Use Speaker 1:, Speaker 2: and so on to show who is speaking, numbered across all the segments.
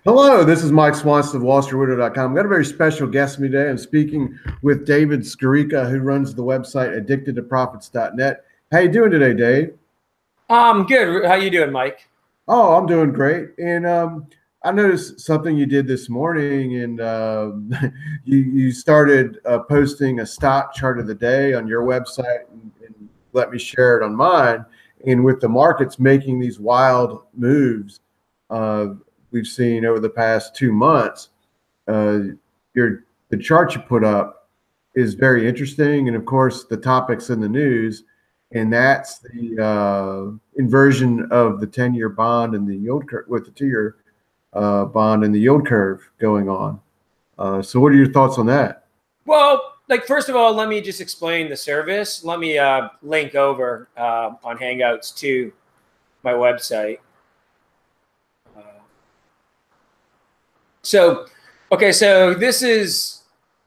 Speaker 1: Hello, this is Mike Swanson of WallStreetWidow.com. I've got a very special guest with me today. I'm speaking with David Skarica, who runs the website addictedtoprofits.net. How you doing today, Dave?
Speaker 2: Good. How you doing, Mike?
Speaker 1: Oh, I'm doing great. And I noticed something you did this morning, and you started posting a stock chart of the day on your website, and let me share it on mine. And with the markets making these wild moves, uh, we've seen over the past 2 months, uh, the chart you put up is very interesting, and of course, the topics in the news, and that's the inversion of the 10-year bond and the yield curve with the 2-year bond and the yield curve going on. So, what are your thoughts on that?
Speaker 2: Well, first of all, let me just explain the service. Let me link over on Hangouts to my website. Okay, so this is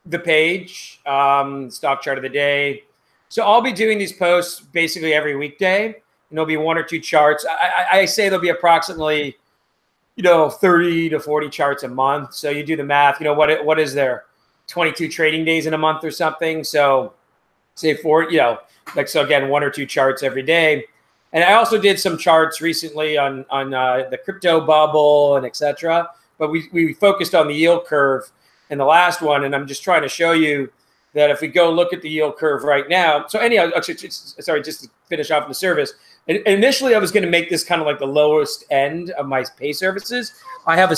Speaker 2: the page, stock chart of the day. So I'll be doing these posts basically every weekday, and there'll be one or two charts. I say there'll be approximately, 30 to 40 charts a month. So you do the math. What is there? 22 trading days in a month or something. So say so again, one or two charts every day. And I also did some charts recently on the crypto bubble and etc. But we focused on the yield curve in the last one, and I'm just trying to show you that if we go look at the yield curve right now. So anyhow, actually, sorry, just to finish off the service. Initially, I was going to make this kind of like the lowest end of my pay services. I have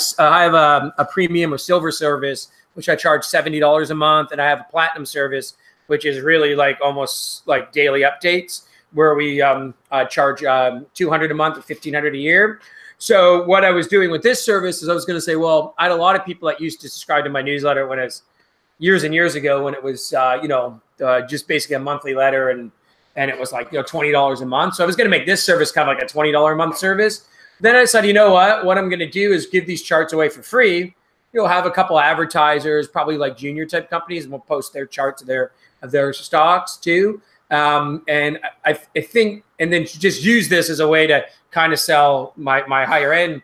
Speaker 2: a premium or silver service, which I charge $70 a month, and I have a platinum service, which is really like almost like daily updates, where we charge $200 a month or $1,500 a year. So what I was doing with this service is I was going to say, well, I had a lot of people that used to subscribe to my newsletter when it was years and years ago, when it was just basically a monthly letter, and it was like $20 a month. So I was going to make this service kind of like a $20 a month service. Then I said, you know what I'm going to do is give these charts away for free. You'll have a couple of advertisers, probably like junior type companies, and we'll post their charts of their stocks too. And I think, and then just use this as a way to kind of sell my higher end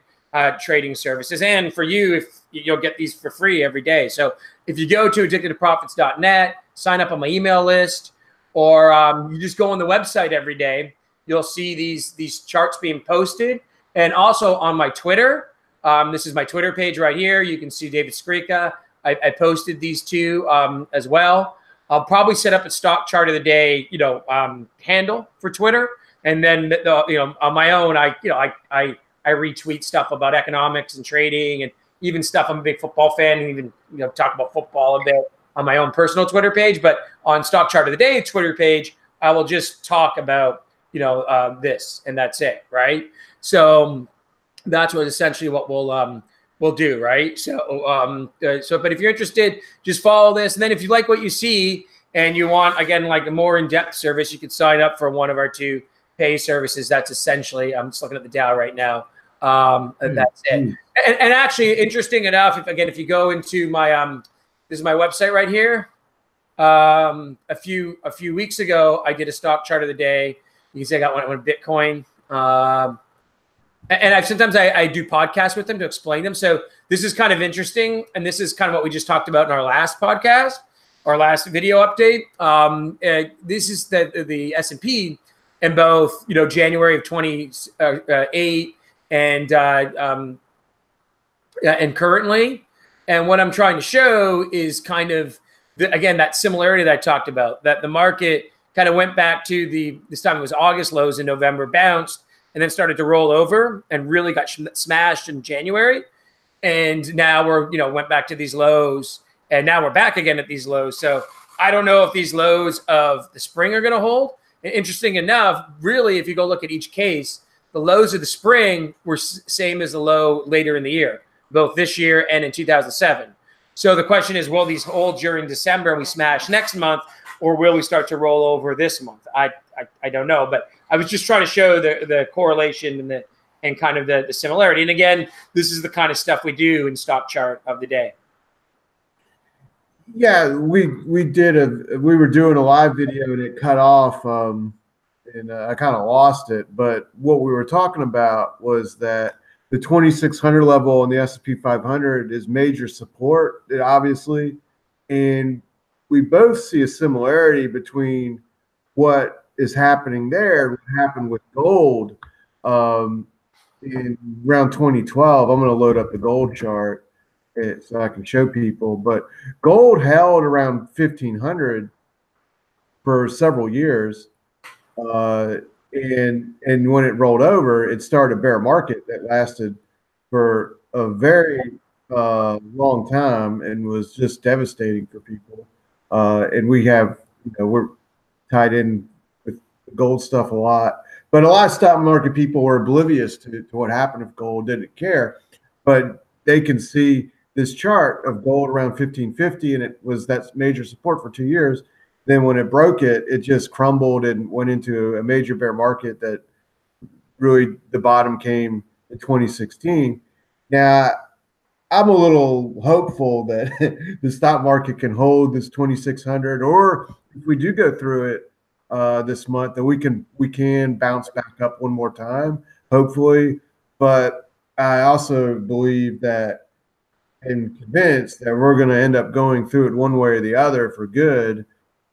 Speaker 2: trading services. And for you, if you'll get these for free every day. So if you go to addictedtoprofits.net, sign up on my email list, or you just go on the website every day, you'll see these charts being posted. And also on my Twitter, this is my Twitter page right here. You can see David Skarica. I posted these two as well. I'll probably set up a stock chart of the day, handle for Twitter, and then on my own, I retweet stuff about economics and trading, and even stuff. I'm a big football fan, and even talk about football a bit on my own personal Twitter page. But on stock chart of the day Twitter page, I will just talk about this, and that's it, right? So that's what essentially what we'll do, right? So but if you're interested, just follow this, and then if you like what you see and you want, again, like a more in-depth service, you could sign up for one of our two pay services. That's essentially, I'm just looking at the Dow right now. And that's it. And actually, interesting enough, if you go into my this is my website right here. A few weeks ago, I did a stock chart of the day. You can see I got one Bitcoin. And sometimes I do podcasts with them to explain them. So this is kind of interesting. And this is kind of what we just talked about in our last podcast, our last video update. This is the S&P in both, January of 28 and currently. And what I'm trying to show is kind of, again, that similarity that I talked about, that the market kind of went back to this time it was August lows in November, bounced, and then started to roll over and really got smashed in January. And now we're, went back to these lows, and now we're back again at these lows. So I don't know if these lows of the spring are going to hold. And interesting enough, really, if you go look at each case, the lows of the spring were same as the low later in the year, both this year and in 2007. So the question is, will these hold during December and we smash next month, or will we start to roll over this month? I don't know, but I was just trying to show the correlation and kind of the similarity. And again, this is the kind of stuff we do in stock chart of the day.
Speaker 1: Yeah, we were doing a live video and it cut off, and I kind of lost it. But what we were talking about was that the 2,600 level on the S&P 500 is major support, obviously. And we both see a similarity between what is happening there and what happened with gold in around 2012. I'm going to load up the gold chart so I can show people. But gold held around 1,500 for several years. And when it rolled over, it started a bear market that lasted for a very long time and was just devastating for people. And we have, we're tied in with gold stuff a lot, but a lot of stock market people were oblivious to what happened if gold, didn't care. But they can see this chart of gold around 1,550, and it was that major support for 2 years. Then when it broke it, it just crumbled and went into a major bear market that really the bottom came in 2016. Now, I'm a little hopeful that the stock market can hold this 2,600, or if we do go through it this month, that we can bounce back up one more time, hopefully. But I also believe that and convinced that we're going to end up going through it one way or the other for good,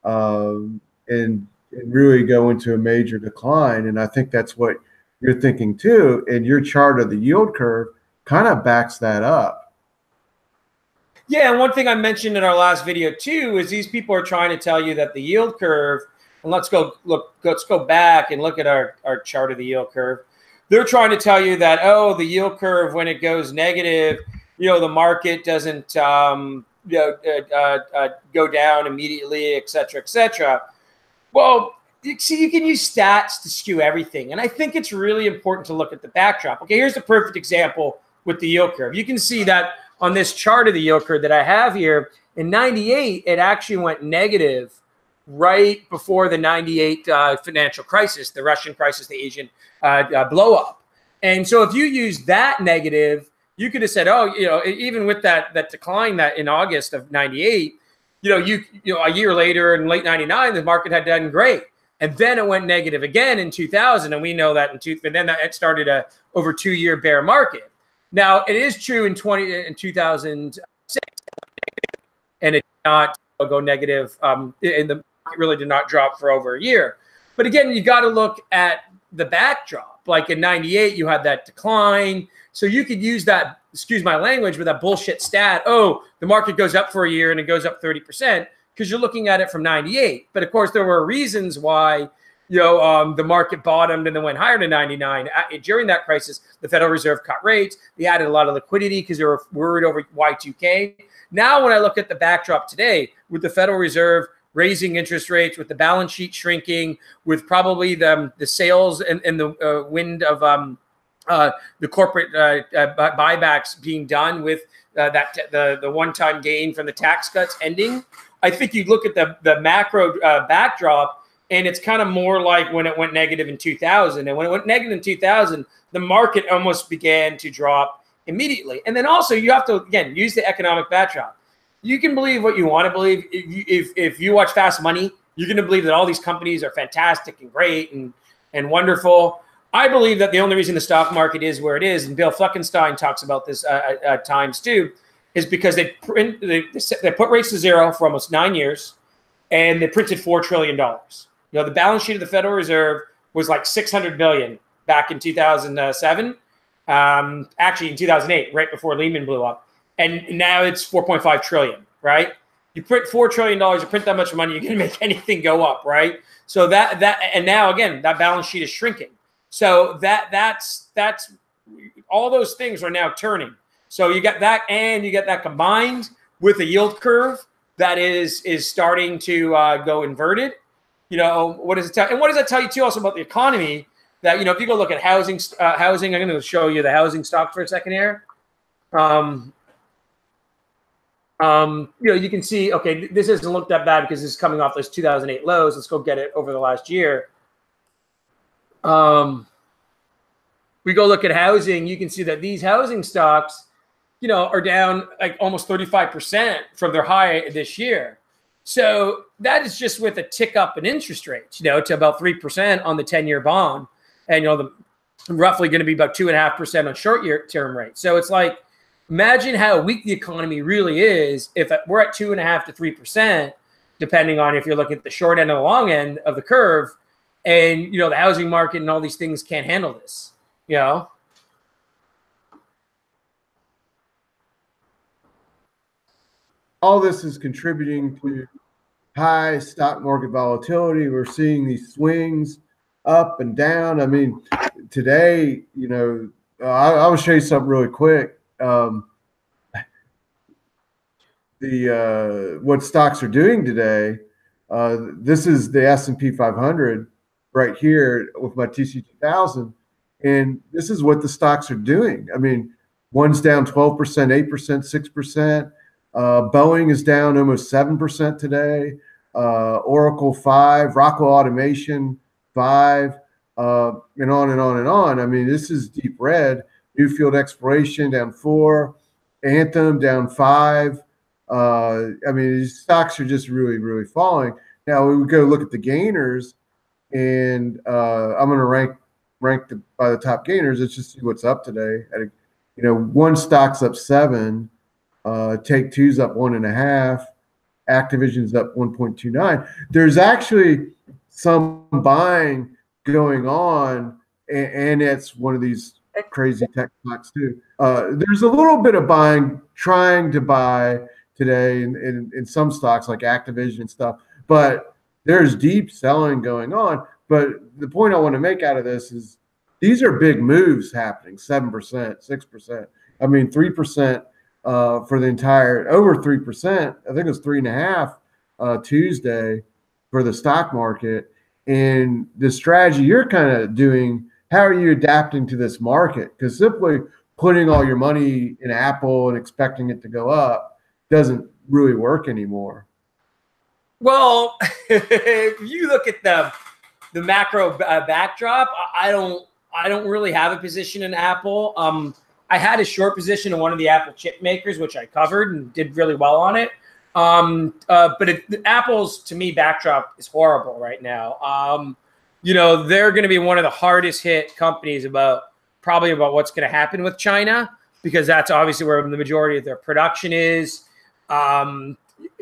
Speaker 1: and really go into a major decline. And I think that's what you're thinking too. And your chart of the yield curve kind of backs that up.
Speaker 2: Yeah, and one thing I mentioned in our last video too is these people are trying to tell you that the yield curve, and let's go back and look at our chart of the yield curve. They're trying to tell you that, oh, the yield curve, when it goes negative, the market doesn't go down immediately, et cetera, et cetera. Well, see, you can use stats to skew everything. And I think it's really important to look at the backdrop. Okay, here's the perfect example with the yield curve. You can see that on this chart of the yield curve that I have here, in 98, it actually went negative right before the 98 financial crisis, the Russian crisis, the Asian blow up. And so if you use that negative, you could have said, oh, even with that decline that in August of 98, a year later in late 99, the market had done great. And then it went negative again in 2000. And we know that but then it started a over 2-year bear market. Now, it is true in 2006, and it did not go negative. And the market really did not drop for over a year. But again, you got to look at the backdrop. Like in 98, you had that decline. So you could use that, excuse my language, with that bullshit stat. Oh, the market goes up for a year and it goes up 30% because you're looking at it from 98. But of course, there were reasons why the market bottomed and then went higher to 99. During that crisis, the Federal Reserve cut rates. They added a lot of liquidity because they were worried over Y2K. Now, when I look at the backdrop today, with the Federal Reserve raising interest rates, with the balance sheet shrinking, with probably the sales and the wind of the corporate buybacks being done, with the one-time gain from the tax cuts ending, I think you look at the macro backdrop, and it's kind of more like when it went negative in 2000. And when it went negative in 2000, the market almost began to drop immediately. And then also you have to, again, use the economic backdrop. You can believe what you want to believe. If you watch Fast Money, you're going to believe that all these companies are fantastic and great and wonderful. I believe that the only reason the stock market is where it is, and Bill Fleckenstein talks about this at times too, is because they put rates to zero for almost 9 years, and they printed $4 trillion. The balance sheet of the Federal Reserve was like $600 billion back in 2007. Actually, in 2008, right before Lehman blew up, and now it's 4.5 trillion. Right? You print $4 trillion, you print that much money, you're going to make anything go up, right? So and now again, that balance sheet is shrinking. So that's all those things are now turning. So you get that, and you get that combined with a yield curve that is starting to go inverted. What does it tell? And what does that tell you too also about the economy? That if you go look at housing, I'm going to show you the housing stock for a second here. You can see, okay, this doesn't look that bad because this is coming off those 2008 lows. Let's go get it over the last year. We go look at housing. You can see that these housing stocks, are down like almost 35% from their high this year. So that is just with a tick up in interest rates, to about 3% on the 10-year bond. And, the roughly going to be about 2.5% on short-term rate. So it's like, imagine how weak the economy really is if we're at 2.5 to 3%, depending on if you're looking at the short end or the long end of the curve, and the housing market and all these things can't handle this.
Speaker 1: All this is contributing to high stock market volatility. We're seeing these swings up and down. I mean, today, I will show you something really quick. What stocks are doing today. This is the S&P 500 right here with my TC 2000, and this is what the stocks are doing. I mean, one's down 12%, 8%, 6%. Boeing is down almost 7% today. Oracle 5%, Rockwell Automation 5%, and on and on and on. I mean, this is deep red. Newfield Exploration down 4%, Anthem down 5%. I mean, these stocks are just really, really falling. Now we go look at the gainers, and I'm going to rank by the top gainers. Let's just see what's up today. One stock's up 7%. Take-Two's up 1.5%. Activision's up 1.29%. There's actually some buying going on, and it's one of these crazy tech stocks too. There's a little bit of buying, trying to buy today in some stocks like Activision and stuff, but there's deep selling going on. But the point I want to make out of this is these are big moves happening, 7%, 6%. I mean, 3% for the entire, over 3%. I think it was 3.5% Tuesday for the stock market. And the strategy you're kind of doing, how are you adapting to this market? Because simply putting all your money in Apple and expecting it to go up doesn't really work anymore.
Speaker 2: Well, if you look at the macro backdrop, I don't really have a position in Apple. I had a short position in one of the Apple chip makers, which I covered and did really well on it. But Apple's, to me, backdrop is horrible right now. They're going to be one of the hardest hit companies probably about what's going to happen with China, because that's obviously where the majority of their production is.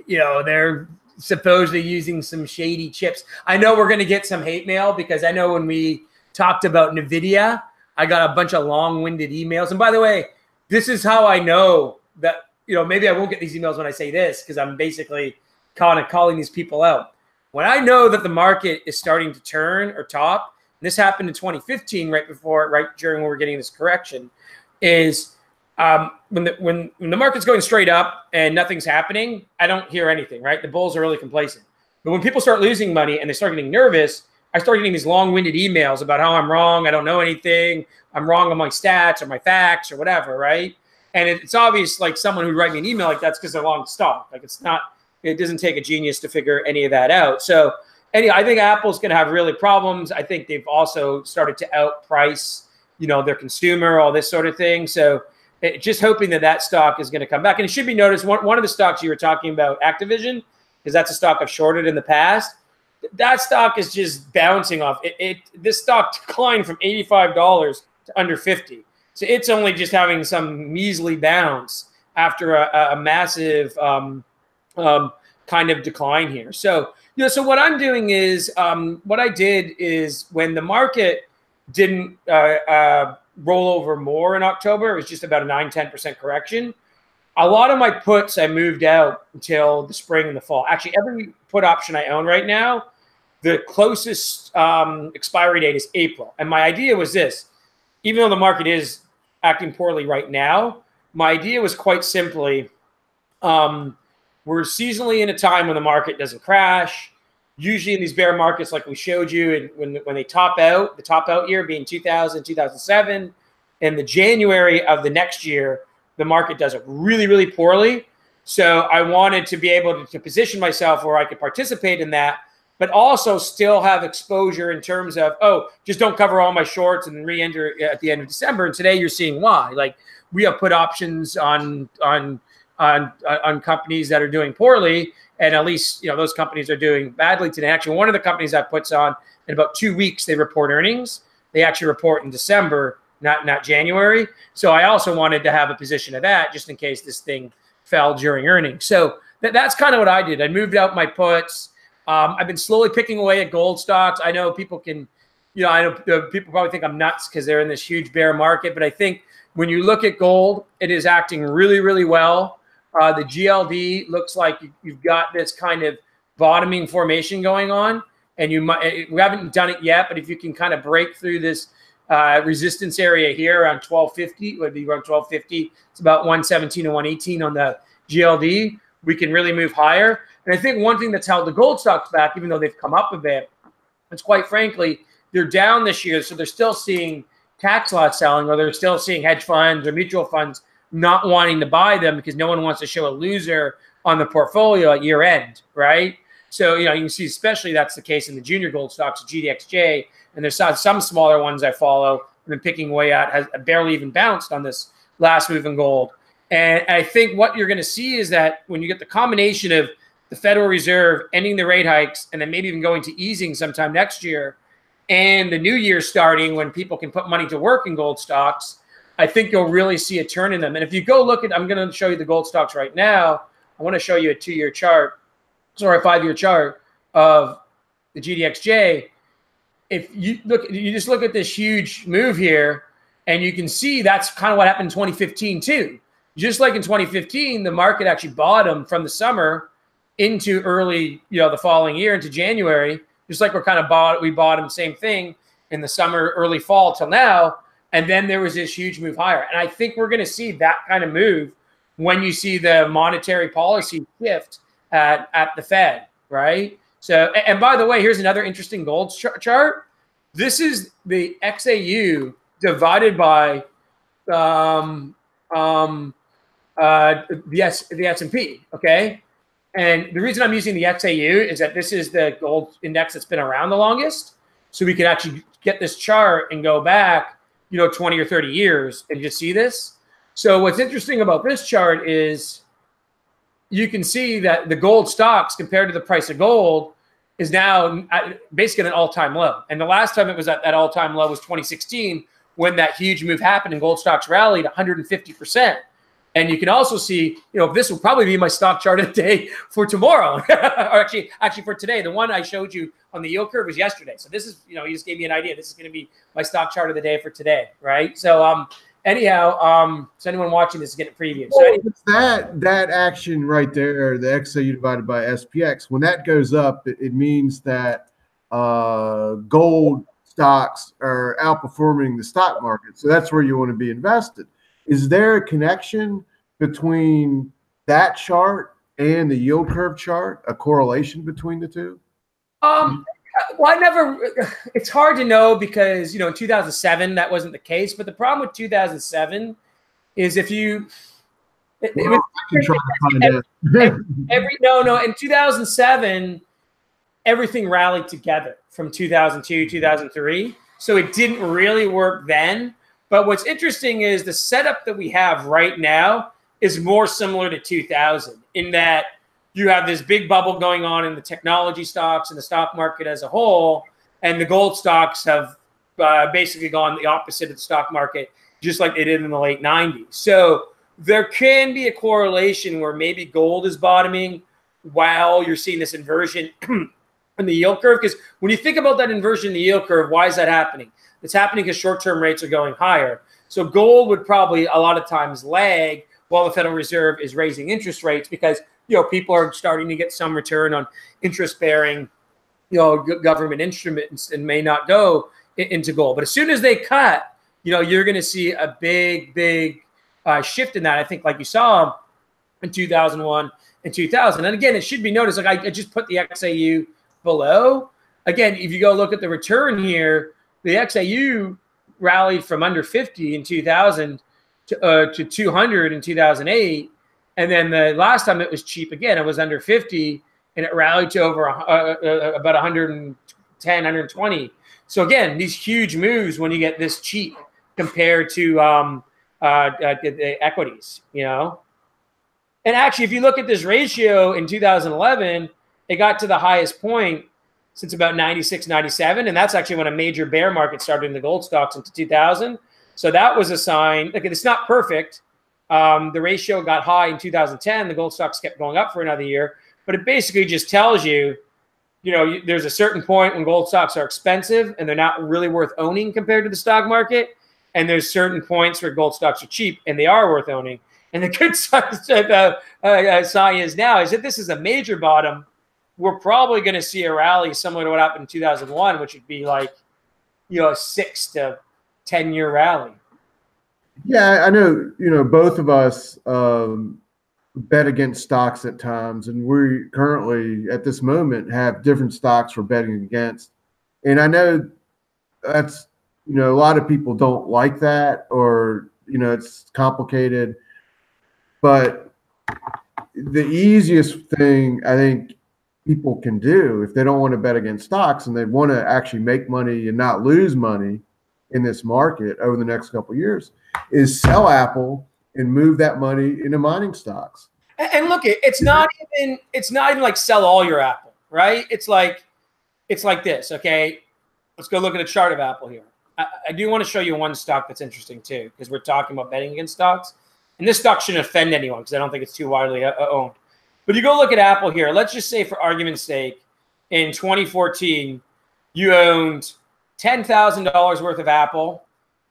Speaker 2: They're supposedly using some shady chips. I know we're going to get some hate mail, because I know when we talked about NVIDIA, I got a bunch of long-winded emails. And by the way, this is how I know that, maybe I won't get these emails when I say this, because I'm basically kind of calling these people out. When I know that the market is starting to turn or top, and this happened in 2015, right during when we were getting this correction, is when the market's going straight up and nothing's happening, I don't hear anything, right? The bulls are really complacent. But when people start losing money and they start getting nervous, I start getting these long-winded emails about how I'm wrong, I don't know anything, I'm wrong on my stats or my facts or whatever, right? And it's obvious, like, someone who write me an email like that's because they're long stock. Like, it doesn't take a genius to figure any of that out. So anyway, I think Apple's going to have really problems. I think they've also started to outprice, their consumer, all this sort of thing. So just hoping that stock is going to come back. And it should be noticed, one of the stocks you were talking about, Activision, because that's a stock I've shorted in the past. That stock is just bouncing off. This stock declined from $85 to under $50. So it's only just having some measly bounce after a massive kind of decline here. So, so what I'm doing is, what I did is when the market didn't roll over more in October, it was just about a 9-10% correction. A lot of my puts I moved out until the spring and the fall. Actually, every put option I own right now, the closest expiry date is April. And my idea was this: even though the market is acting poorly right now, my idea was quite simply, we're seasonally in a time when the market doesn't crash. Usually in these bear markets, like we showed you, and when they top out, the top out year being 2000, 2007, and the January of the next year, the market does it really, really poorly. So I wanted to be able to position myself where I could participate in that, but also still have exposure in terms of, just don't cover all my shorts and re-enter at the end of December. And today you're seeing why. Like, we have put options on companies that are doing poorly, and at least those companies are doing badly today. Actually, one of the companies I puts on, in about 2 weeks they report earnings. they actually report in December, not January. So I also wanted to have a position of that just in case this thing fell during earnings. So that's kind of what I did. I moved out my puts. I've been slowly picking away at gold stocks. I know people can, I know people probably think I'm nuts because they're in this huge bear market, but I think when you look at gold, it is acting really, really well. The GLD looks like you've got this kind of bottoming formation going on, and we haven't done it yet, but if you can kind of break through this resistance area here around 1250, it would be around 1250. It's about 117 and 118 on the GLD. We can really move higher. And I think one thing that's held the gold stocks back, even though they've come up a bit, is quite frankly, they're down this year. So they're still seeing tax lot selling, or they're still seeing hedge funds or mutual funds not wanting to buy them because no one wants to show a loser on the portfolio at year end, right? So, you can see especially that's the case in the junior gold stocks, GDXJ, and there's some smaller ones I follow and been picking away at, has barely even bounced on this last move in gold. And I think what you're going to see is that when you get the combination of the Federal Reserve ending the rate hikes and then maybe even going to easing sometime next year, and the new year starting when people can put money to work in gold stocks, I think you'll really see a turn in them. And if you go look at, I'm going to show you the gold stocks right now. I want to show you a 2-year chart, sorry, a 5-year chart of the GDXJ. If you look, you just look at this huge move here, and you can see that's kind of what happened in 2015 too. Just like in 2015, the market actually bottomed from the summer into early, the following year into January. Just like we bottomed, same thing in the summer, early fall till now. And then there was this huge move higher. And I think we're going to see that kind of move when you see the monetary policy shift at the Fed, right? So, and by the way, here's another interesting gold chart. This is the XAU divided by the S&P, okay? And the reason I'm using the XAU is that this is the gold index that's been around the longest. So we could actually get this chart and go back, 20 or 30 years and just see this. So what's interesting about this chart is you can see that the gold stocks compared to the price of gold is now basically at an all-time low. And the last time it was at that all-time low was 2016 when that huge move happened and gold stocks rallied 150%. And you can also see, this will probably be my stock chart of the day for tomorrow, or actually for today. The one I showed you on the yield curve was yesterday. So this is, you just gave me an idea. This is going to be my stock chart of the day for today, right? So anyhow, so anyone watching this is getting a preview. So
Speaker 1: that action right there, the XAU divided by SPX, when that goes up, it means that gold stocks are outperforming the stock market. So that's where you want to be invested. Is there a connection between that chart and the yield curve chart, a correlation between the two?
Speaker 2: Well, it's hard to know because, in 2007, that wasn't the case. But the problem with 2007 is if you, in 2007, everything rallied together from 2002, 2003. So it didn't really work then. But what's interesting is the setup that we have right now is more similar to 2000 in that you have this big bubble going on in the technology stocks and the stock market as a whole, and the gold stocks have basically gone the opposite of the stock market, just like they did in the late 90s. So there can be a correlation where maybe gold is bottoming while you're seeing this inversion in the yield curve. Because when you think about that inversion in the yield curve, why is that happening? It's happening because short-term rates are going higher. So gold would probably a lot of times lag while the Federal Reserve is raising interest rates because, people are starting to get some return on interest-bearing, government instruments and may not go into gold. But as soon as they cut, you're going to see a big shift in that. I think like you saw in 2001 and 2000. And again, it should be noticed, like I just put the XAU below. Again, if you go look at the return here, the XAU rallied from under 50 in 2000 to 200 in 2008. And then the last time it was cheap, again, it was under 50, and it rallied to over about 110, 120. So again, these huge moves when you get this cheap compared to the equities, And actually, if you look at this ratio in 2011, it got to the highest point since about 96, 97. And that's actually when a major bear market started in the gold stocks into 2000. So that was a sign. Look, it's not perfect. The ratio got high in 2010. The gold stocks kept going up for another year. But it basically just tells you, there's a certain point when gold stocks are expensive and they're not really worth owning compared to the stock market. And there's certain points where gold stocks are cheap and they are worth owning. And the good sign is now is that this is a major bottom. We're probably going to see a rally similar to what happened in 2001, which would be like, a 6 to 10 year rally.
Speaker 1: Yeah, I know, both of us bet against stocks at times, and we currently at this moment have different stocks we're betting against. And I know that's, a lot of people don't like that, or, it's complicated. But the easiest thing I think people can do if they don't want to bet against stocks and they want to actually make money and not lose money in this market over the next couple of years is sell Apple and move that money into mining stocks.
Speaker 2: And look, it's not even like sell all your Apple, right? It's like this. Okay, let's go look at a chart of Apple here. I do want to show you one stock that's interesting too, because we're talking about betting against stocks. And this stock shouldn't offend anyone because I don't think it's too widely owned. But you go look at Apple here. Let's just say, for argument's sake, in 2014, you owned $10,000 worth of Apple,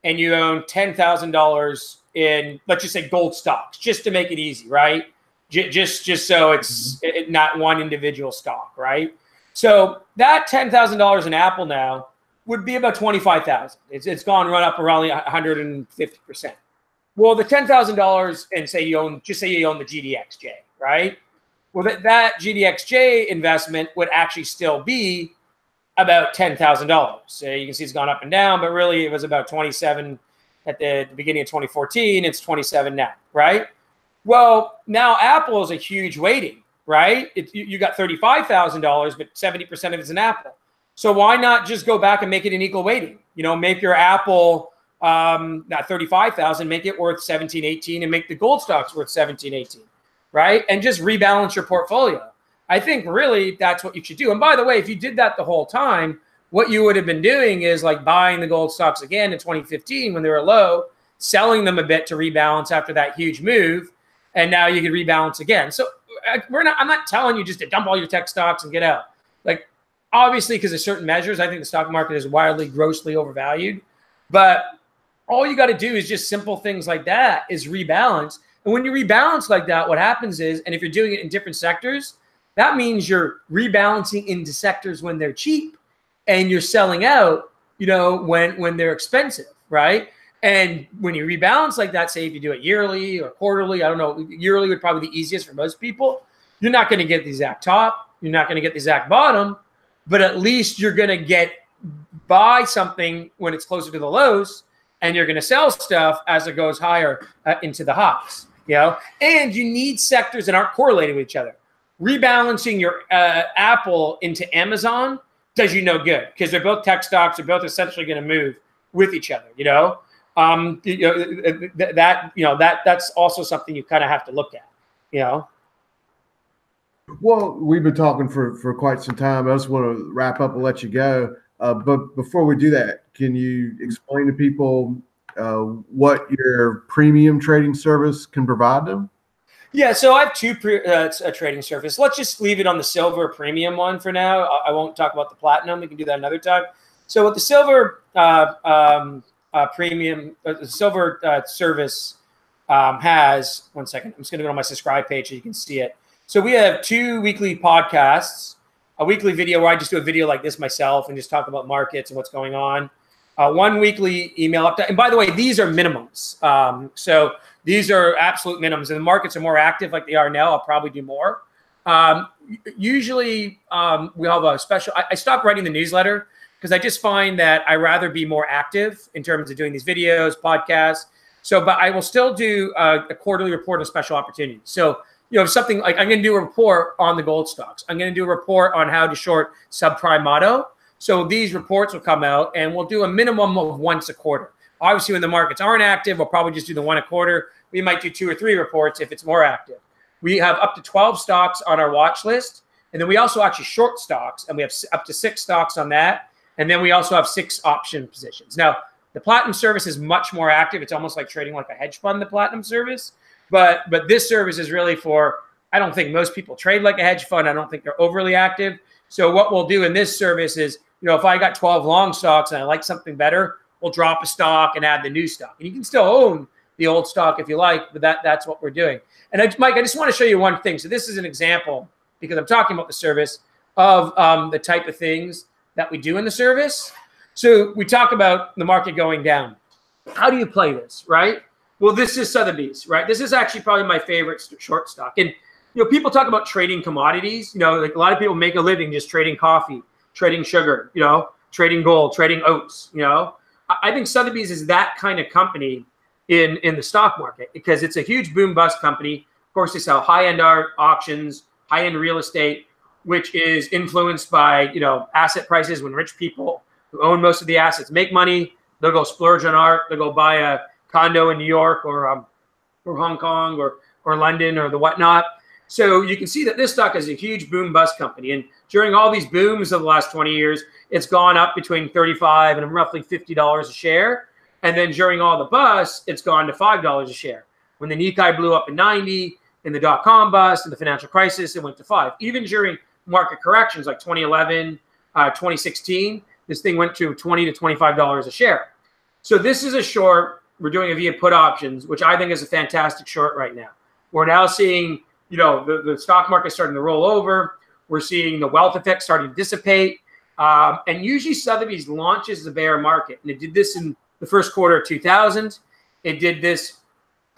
Speaker 2: and you owned $10,000 in, let's just say, gold stocks, just to make it easy, right? Just so it's not one individual stock, right? So that $10,000 in Apple now would be about $25,000. It's gone run up around 150%. Well, the $10,000, and say you own the GDXJ, right? Well, that GDXJ investment would actually still be about $10,000. So you can see it's gone up and down, but really it was about 27 at the beginning of 2014. It's 27 now, right? Well, now Apple is a huge weighting, right? You got $35,000, but 70% of it's in Apple. So why not just go back and make it an equal weighting? Make your Apple not 35,000, make it worth 17, 18, and make the gold stocks worth 17, 18, right? And just rebalance your portfolio. I think really that's what you should do. And by the way, if you did that the whole time, what you would have been doing is like buying the gold stocks again in 2015 when they were low, selling them a bit to rebalance after that huge move, and now you can rebalance again. So I'm not telling you just to dump all your tech stocks and get out. Like, obviously, because of certain measures, I think the stock market is wildly, grossly overvalued. But all you got to do is just simple things like that is rebalance. And when you rebalance like that, what happens is, and if you're doing it in different sectors, that means you're rebalancing into sectors when they're cheap and you're selling out, when they're expensive, right? And when you rebalance like that, say if you do it yearly or quarterly, I don't know, yearly would probably be the easiest for most people. You're not going to get the exact top. You're not going to get the exact bottom, but at least you're going to buy something when it's closer to the lows, and you're going to sell stuff as it goes higher into the highs, and you need sectors that aren't correlated with each other. Rebalancing your Apple into Amazon does you no good because they're both tech stocks. They're both essentially going to move with each other, that's also something you kind of have to look at,
Speaker 1: Well, we've been talking for quite some time. I just want to wrap up and let you go. But before we do that, can you explain to people what your premium trading service can provide them?
Speaker 2: Yeah, so I have two trading service. Let's just leave it on the silver premium one for now. I won't talk about the platinum. We can do that another time. So what the silver premium, the silver service has, one second, I'm just going to go to my subscribe page so you can see it. So we have 2 weekly podcasts, a weekly video where I just do a video like this myself and just talk about markets and what's going on. 1 weekly email update. And by the way, these are minimums. So these are absolute minimums. And the markets are more active like they are now. I'll probably do more. Usually we have a special, I stopped writing the newsletter because I just find that I rather be more active in terms of doing these videos, podcasts. So, but I will still do a quarterly report on special opportunities. So, something like I'm going to do a report on the gold stocks. I'm going to do a report on how to short subprime auto. So these reports will come out and we'll do a minimum of once a quarter. Obviously, when the markets aren't active, we'll probably just do the 1 a quarter. We might do 2 or 3 reports if it's more active. We have up to 12 stocks on our watch list. And then we also actually short stocks, and we have up to 6 stocks on that. And then we also have 6 option positions. Now, the Platinum service is much more active. It's almost like trading like a hedge fund, the Platinum service. But this service is really for, I don't think most people trade like a hedge fund. I don't think they're overly active. So what we'll do in this service is, if I got 12 long stocks and I like something better, we'll drop a stock and add the new stock. And you can still own the old stock if you like, but that's what we're doing. And Mike, I just want to show you one thing. So this is an example, because I'm talking about the service, of the type of things that we do in the service. So we talk about the market going down. How do you play this, right? Well, this is Sotheby's, right? This is actually probably my favorite short stock. And people talk about trading commodities. Like a lot of people make a living just trading coffee, trading sugar, trading gold, trading oats. I think Sotheby's is that kind of company in the stock market, because it's a huge boom bust company. Of course, they sell high-end art, auctions, high-end real estate, which is influenced by asset prices. When rich people who own most of the assets make money, they'll go splurge on art. They'll go buy a condo in New York or Hong Kong or London or the whatnot. So you can see that this stock is a huge boom bust company. And during all these booms of the last 20 years, it's gone up between $35 and roughly $50 a share. And then during all the busts, it's gone to $5 a share. When the Nikkei blew up in 90, in the dot-com bust, in the financial crisis, it went to $5. Even during market corrections like 2011, 2016, this thing went to $20 to $25 a share. So this is a short. We're doing it via put options, which I think is a fantastic short right now. We're now seeing, the stock market starting to roll over. We're seeing the wealth effect starting to dissipate. And usually Sotheby's launches the bear market. And it did this in the first quarter of 2000. It did this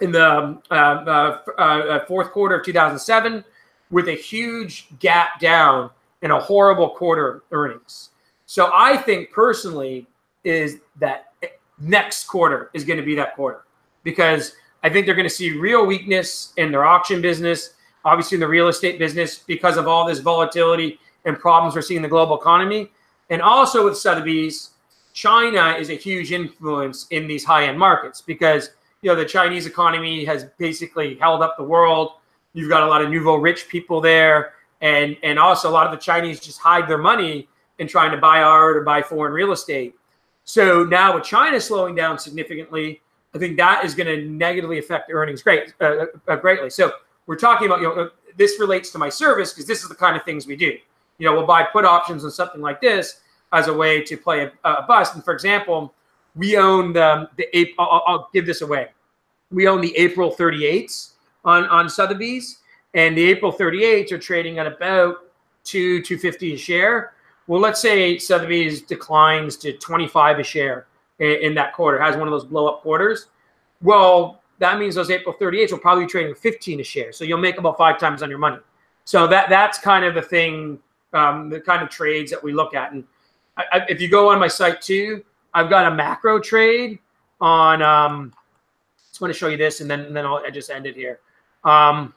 Speaker 2: in the fourth quarter of 2007 with a huge gap down and a horrible quarter earnings. So I think personally is that next quarter is going to be that quarter, because I think they're going to see real weakness in their auction business, obviously in the real estate business, because of all this volatility and problems we're seeing in the global economy. And also with Sotheby's, China is a huge influence in these high-end markets, because the Chinese economy has basically held up the world. You've got a lot of nouveau rich people there, and also a lot of the Chinese just hide their money in trying to buy art or buy foreign real estate. So now with China slowing down significantly, I think that is going to negatively affect earnings greatly. So we're talking about, this relates to my service, because this is the kind of things we do. We'll buy put options on something like this as a way to play a bust. And for example, we own I'll give this away. We own the April 38s on Sotheby's, and the April 38s are trading at about $2.50 a share. Well, let's say Sotheby's declines to 25 a share in that quarter, has one of those blow up quarters. Well, that means those April 38s will probably be trading 15 a share. So you'll make about 5 times on your money. So that's kind of the thing, the kind of trades that we look at. And if you go on my site too, I've got a macro trade on, just want to show you this, and then I just end it here. On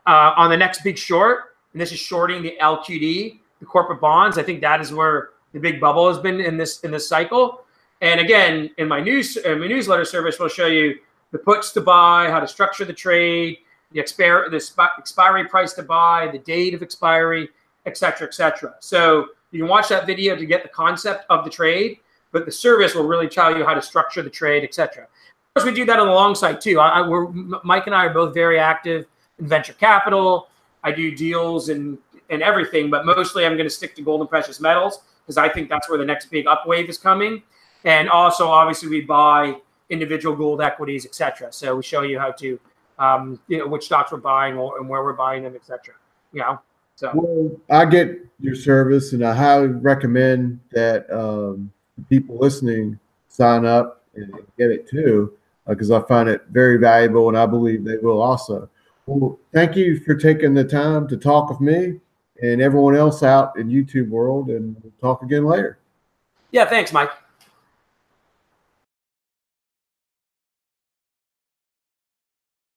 Speaker 2: the next big short, and this is shorting the LQD, the corporate bonds. I think that is where the big bubble has been in this cycle. And again, in my newsletter service, we'll show you the puts to buy, how to structure the trade, the expiry price to buy, the date of expiry, et cetera, et cetera. So you can watch that video to get the concept of the trade, but the service will really tell you how to structure the trade, et cetera. Of course, we do that on the long side too. Mike and I are both very active in venture capital. I do deals and everything, but mostly I'm going to stick to gold and precious metals, because I think that's where the next big up wave is coming. And also, obviously, we buy individual gold equities, et cetera. So we show you how to, which stocks we're buying and where we're buying them, et cetera. So.
Speaker 1: Well, I get your service, and I highly recommend that people listening sign up and get it too, because I find it very valuable, and I believe they will also. Well, thank you for taking the time to talk with me and everyone else out in YouTube world, and we'll talk again later.
Speaker 2: Yeah, thanks, Mike.